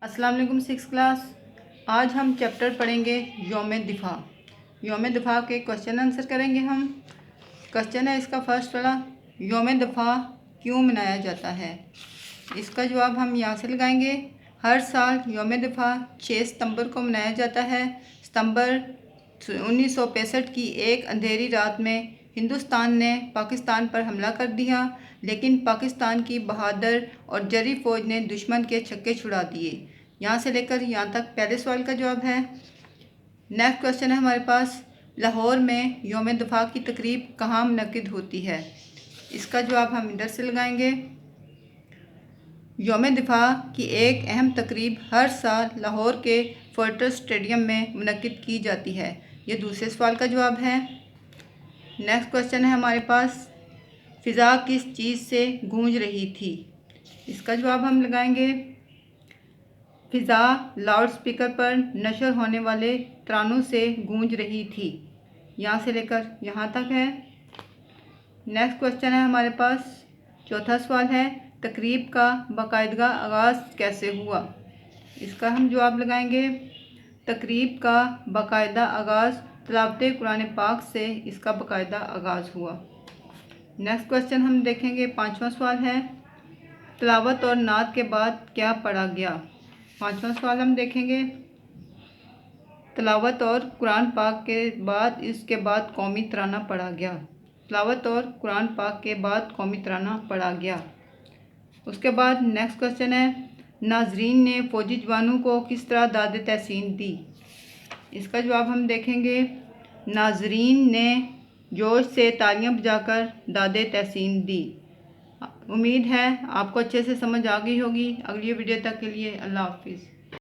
अस्सलाम वालेकुम 6 क्लास। आज हम चैप्टर पढ़ेंगे यौम दिफा। यौम दिफा के क्वेश्चन आंसर करेंगे हम। क्वेश्चन है इसका फर्स्ट वाला, यौम दिफा क्यों मनाया जाता है। इसका जवाब हम यहाँ से लगाएंगे। हर साल यौम दिफा 6 सितंबर को मनाया जाता है। सितंबर 1965 की एक अंधेरी रात में हिंदुस्तान ने पाकिस्तान पर हमला कर दिया, लेकिन पाकिस्तान की बहादुर और जरी फ़ौज ने दुश्मन के छक्के छुड़ा दिए। यहाँ से लेकर यहाँ तक पहले सवाल का जवाब है। नेक्स्ट क्वेश्चन है हमारे पास, लाहौर में यौम दिफा की तकरीब कहाँ मुनक्किद होती है। इसका जवाब हम इधर से लगाएंगे। यौम दिफा की एक अहम तकरीब हर साल लाहौर के फोर्ट्रेस स्टेडियम में मुनक्किद की जाती है। ये दूसरे सवाल का जवाब है। नेक्स्ट क्वेश्चन है हमारे पास, फ़िज़ा किस चीज़ से गूंज रही थी। इसका जवाब हम लगाएंगे। फ़िज़ा लाउड स्पीकर पर नशर होने वाले तरानों से गूंज रही थी। यहाँ से लेकर यहाँ तक है। नेक्स्ट क्वेश्चन है हमारे पास, चौथा सवाल है, तकरीब का बाकायदा आगाज़ कैसे हुआ। इसका हम जवाब लगाएंगे। तकरीब का बाकायदा आगाज़ तिलावत कुरान पाक से इसका बाकायदा आगाज़ हुआ। नेक्स्ट क्वेश्चन हम देखेंगे, पाँचवा सवाल है, तिलावत और नात के बाद क्या पढ़ा गया। पाँचवा सवाल हम देखेंगे, तिलावत और कुरान पाक के बाद इसके बाद कौमी तराना पढ़ा गया। तिलावत और कुरान पाक के बाद कौमी तराना पढ़ा गया। उसके बाद नेक्स्ट क्वेश्चन है, नाजरीन ने फ़ौजी जवानों को किस तरह दाद तहसीन दी। इसका जवाब हम देखेंगे। नाजरीन ने जोश से तालियां बजाकर दाद तहसीन दी। उम्मीद है आपको अच्छे से समझ आ गई होगी। अगली वीडियो तक के लिए अल्लाह हाफिज़।